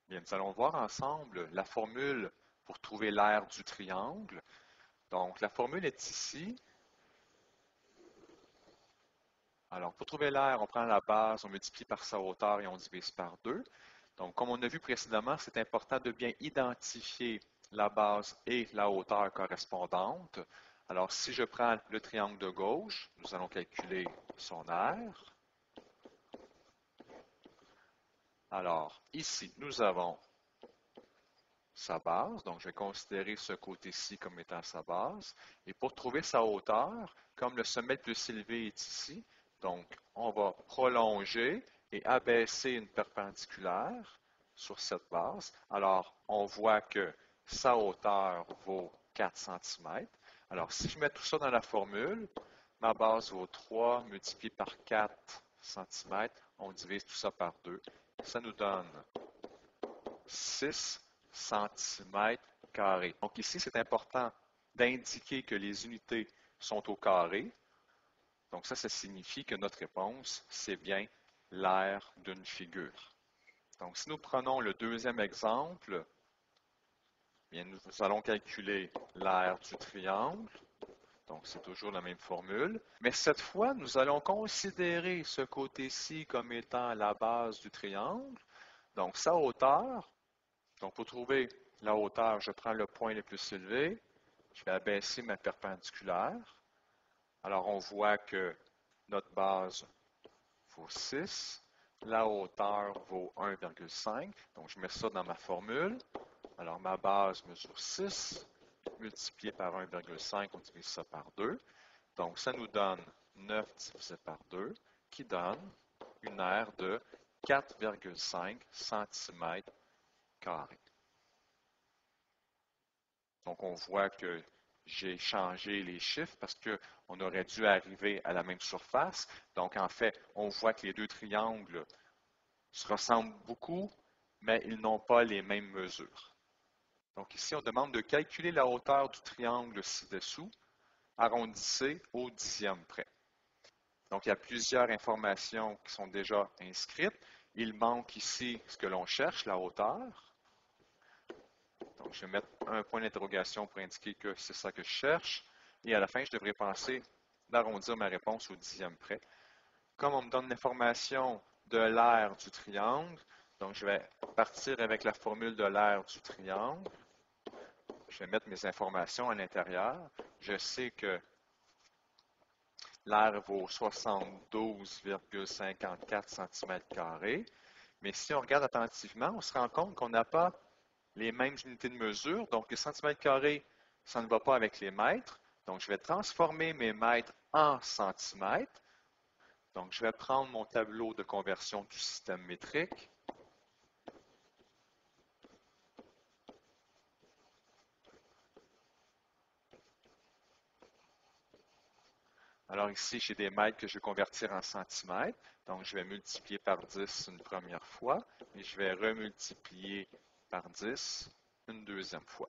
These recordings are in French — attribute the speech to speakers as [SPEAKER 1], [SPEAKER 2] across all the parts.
[SPEAKER 1] Bien, nous allons voir ensemble la formule pour trouver l'aire du triangle. Donc, la formule est ici. Alors, pour trouver l'aire, on prend la base, on multiplie par sa hauteur et on divise par 2. Donc, comme on a vu précédemment, c'est important de bien identifier la base et la hauteur correspondantes. Alors, si je prends le triangle de gauche, nous allons calculer son aire. Alors, ici, nous avons sa base, donc je vais considérer ce côté-ci comme étant sa base. Et pour trouver sa hauteur, comme le sommet le plus élevé est ici, donc on va prolonger et abaisser une perpendiculaire sur cette base. Alors, on voit que sa hauteur vaut 4 cm. Alors, si je mets tout ça dans la formule, ma base vaut 3 multiplié par 4 cm. On divise tout ça par 2. Ça nous donne 6 cm². Donc ici, c'est important d'indiquer que les unités sont au carré. Donc ça signifie que notre réponse, c'est bien l'aire d'une figure. Donc si nous prenons le deuxième exemple, bien, nous allons calculer l'aire du triangle. Donc c'est toujours la même formule. Mais cette fois, nous allons considérer ce côté-ci comme étant la base du triangle. Donc sa hauteur. Donc, pour trouver la hauteur, je prends le point le plus élevé, je vais abaisser ma perpendiculaire. Alors, on voit que notre base vaut 6, la hauteur vaut 1,5. Donc, je mets ça dans ma formule. Alors, ma base mesure 6, multiplié par 1,5, on divise ça par 2. Donc, ça nous donne 9 divisé par 2, qui donne une aire de 4,5 cm². Donc, on voit que j'ai changé les chiffres parce qu'on aurait dû arriver à la même surface. Donc, en fait, on voit que les deux triangles se ressemblent beaucoup, mais ils n'ont pas les mêmes mesures. Donc, ici, on demande de calculer la hauteur du triangle ci-dessous, arrondissez au dixième près. Donc, il y a plusieurs informations qui sont déjà inscrites. Il manque ici ce que l'on cherche, la hauteur. Donc, je vais mettre un point d'interrogation pour indiquer que c'est ça que je cherche. Et à la fin, je devrais penser d'arrondir ma réponse au dixième près. Comme on me donne l'information de l'aire du triangle, donc je vais partir avec la formule de l'aire du triangle. Je vais mettre mes informations à l'intérieur. Je sais que l'aire vaut 72,54 cm². Mais si on regarde attentivement, on se rend compte qu'on n'a pas les mêmes unités de mesure. Donc, les centimètres carrés, ça ne va pas avec les mètres. Donc, je vais transformer mes mètres en centimètres. Donc, je vais prendre mon tableau de conversion du système métrique. Alors ici, j'ai des mètres que je vais convertir en centimètres. Donc, je vais multiplier par 10 une première fois et je vais remultiplier par 10 une deuxième fois.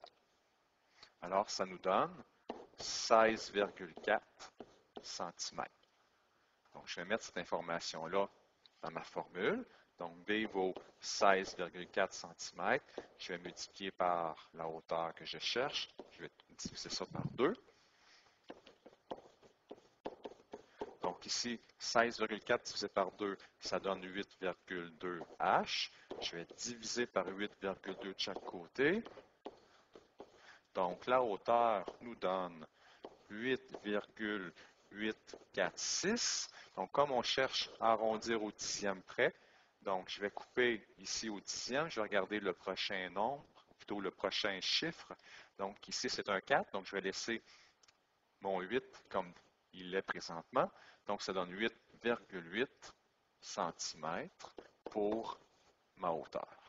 [SPEAKER 1] Alors, ça nous donne 16,4 cm. Donc, je vais mettre cette information-là dans ma formule. Donc, B vaut 16,4 cm. Je vais multiplier par la hauteur que je cherche. Je vais diviser ça par 2. Donc, ici, 16,4 divisé par 2, ça donne 8,2 H. Je vais diviser par 8,2 de chaque côté. Donc, la hauteur nous donne 8,846. Donc, comme on cherche à arrondir au dixième près, donc je vais couper ici au dixième. Je vais regarder le prochain nombre, plutôt le prochain chiffre. Donc, ici, c'est un 4. Donc, je vais laisser mon 8 comme il est présentement. Donc, ça donne 8,8 cm pour ma hauteur.